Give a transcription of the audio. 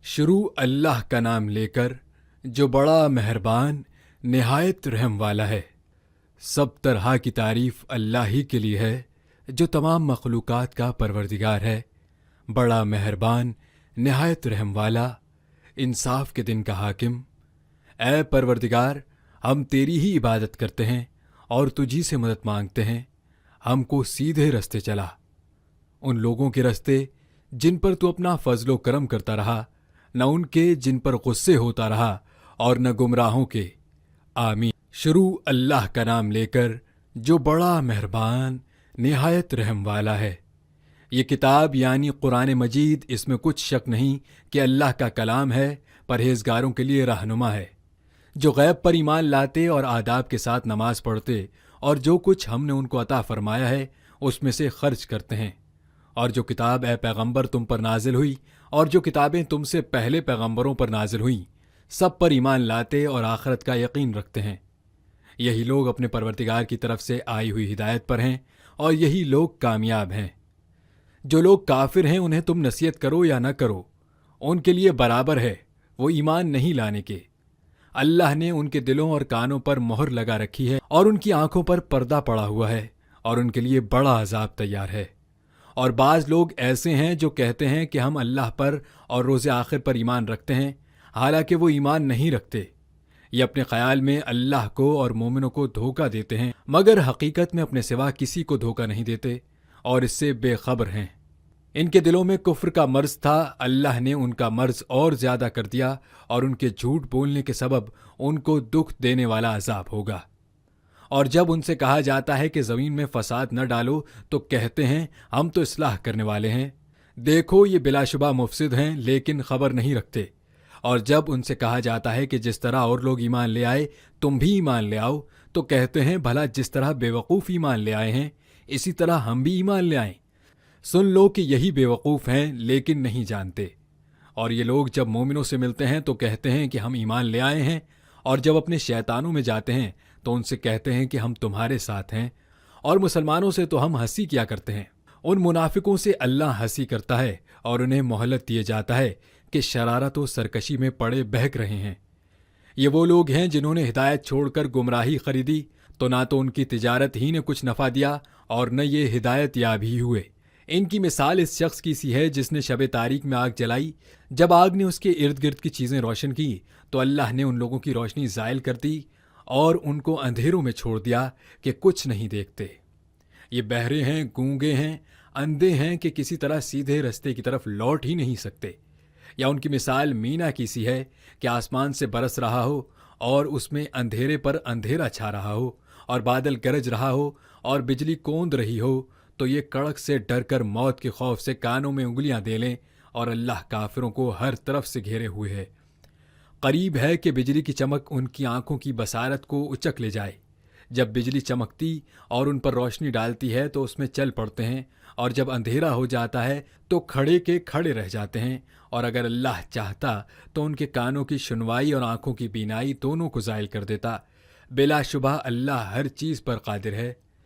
شروع اللہ کا نام لے کر جو بڑا مہربان نہایت رحم والا ہے۔ سب طرح کی تعریف اللہ ہی کے لیے ہے جو تمام مخلوقات کا پروردگار ہے، بڑا مہربان نہایت رحم والا، انصاف کے دن کا حاکم۔ اے پروردگار، ہم تیری ہی عبادت کرتے ہیں اور تجھی سے مدد مانگتے ہیں، ہم کو سیدھے رستے چلا، ان لوگوں کے رستے جن پر تو اپنا فضل و کرم کرتا رہا، نہ ان کے جن پر غصے ہوتا رہا اور نہ گمراہوں کے۔ آمین۔ شروع اللہ کا نام لے کر جو بڑا مہربان نہایت رحم والا ہے۔ یہ کتاب یعنی قرآن مجید، اس میں کچھ شک نہیں کہ اللہ کا کلام ہے، پرہیزگاروں کے لیے رہنما ہے، جو غیب پر ایمان لاتے اور آداب کے ساتھ نماز پڑھتے اور جو کچھ ہم نے ان کو عطا فرمایا ہے اس میں سے خرچ کرتے ہیں، اور جو کتاب اے پیغمبر تم پر نازل ہوئی اور جو کتابیں تم سے پہلے پیغمبروں پر نازل ہوئیں، سب پر ایمان لاتے اور آخرت کا یقین رکھتے ہیں۔ یہی لوگ اپنے پروردگار کی طرف سے آئی ہوئی ہدایت پر ہیں اور یہی لوگ کامیاب ہیں۔ جو لوگ کافر ہیں انہیں تم نصیحت کرو یا نہ کرو، ان کے لیے برابر ہے، وہ ایمان نہیں لانے کے۔ اللہ نے ان کے دلوں اور کانوں پر مہر لگا رکھی ہے اور ان کی آنکھوں پر پردہ پڑا ہوا ہے، اور ان کے لیے بڑا عذاب تیار ہے۔ اور بعض لوگ ایسے ہیں جو کہتے ہیں کہ ہم اللہ پر اور روز آخر پر ایمان رکھتے ہیں، حالانکہ وہ ایمان نہیں رکھتے۔ یہ اپنے خیال میں اللہ کو اور مومنوں کو دھوکہ دیتے ہیں، مگر حقیقت میں اپنے سوا کسی کو دھوکہ نہیں دیتے اور اس سے بے خبر ہیں۔ ان کے دلوں میں کفر کا مرض تھا، اللہ نے ان کا مرض اور زیادہ کر دیا، اور ان کے جھوٹ بولنے کے سبب ان کو دکھ دینے والا عذاب ہوگا۔ اور جب ان سے کہا جاتا ہے کہ زمین میں فساد نہ ڈالو تو کہتے ہیں ہم تو اصلاح کرنے والے ہیں، دیکھو یہ بلا شبہ مفسد ہیں لیکن خبر نہیں رکھتے۔ اور جب ان سے کہا جاتا ہے کہ جس طرح اور لوگ ایمان لے آئے تم بھی ایمان لے آؤ تو کہتے ہیں بھلا جس طرح بے وقوف ایمان لے آئے ہیں اسی طرح ہم بھی ایمان لے آئیں۔ سن لو کہ یہی بے وقوف ہیں لیکن نہیں جانتے۔ اور یہ لوگ جب مومنوں سے ملتے ہیں تو کہتے ہیں کہ ہم ایمان لے آئے ہیں، اور جب اپنے شیطانوں میں جاتے ہیں تو ان سے کہتے ہیں کہ ہم تمہارے ساتھ ہیں، اور مسلمانوں سے تو ہم ہنسی کیا کرتے ہیں۔ ان منافقوں سے اللہ ہنسی کرتا ہے اور انہیں مہلت دیے جاتا ہے کہ شرارت و سرکشی میں پڑے بہک رہے ہیں۔ یہ وہ لوگ ہیں جنہوں نے ہدایت چھوڑ کر گمراہی خریدی، تو نہ تو ان کی تجارت ہی نے کچھ نفع دیا اور نہ یہ ہدایت یاب ہی ہوئے۔ ان کی مثال اس شخص کی سی ہے جس نے شب تاریک میں آگ جلائی، جب آگ نے اس کے ارد گرد کی چیزیں روشن کی تو اللہ نے ان لوگوں کی روشنی زائل کر دی اور ان کو اندھیروں میں چھوڑ دیا کہ کچھ نہیں دیکھتے۔ یہ بہرے ہیں، گونگے ہیں، اندھے ہیں کہ کسی طرح سیدھے رستے کی طرف لوٹ ہی نہیں سکتے۔ یا ان کی مثال مینا کی سی ہے کہ آسمان سے برس رہا ہو اور اس میں اندھیرے پر اندھیرا چھا رہا ہو اور بادل گرج رہا ہو اور بجلی کوند رہی ہو، تو یہ کڑک سے ڈر کر موت کے خوف سے کانوں میں انگلیاں دے لیں، اور اللہ کافروں کو ہر طرف سے گھیرے ہوئے ہے۔ قریب ہے کہ بجلی کی چمک ان کی آنکھوں کی بصارت کو اچک لے جائے۔ جب بجلی چمکتی اور ان پر روشنی ڈالتی ہے تو اس میں چل پڑتے ہیں، اور جب اندھیرا ہو جاتا ہے تو کھڑے کے کھڑے رہ جاتے ہیں، اور اگر اللہ چاہتا تو ان کے کانوں کی سنوائی اور آنکھوں کی بینائی دونوں کو زائل کر دیتا۔ بلا شبہ اللہ ہر چیز پر قادر ہے۔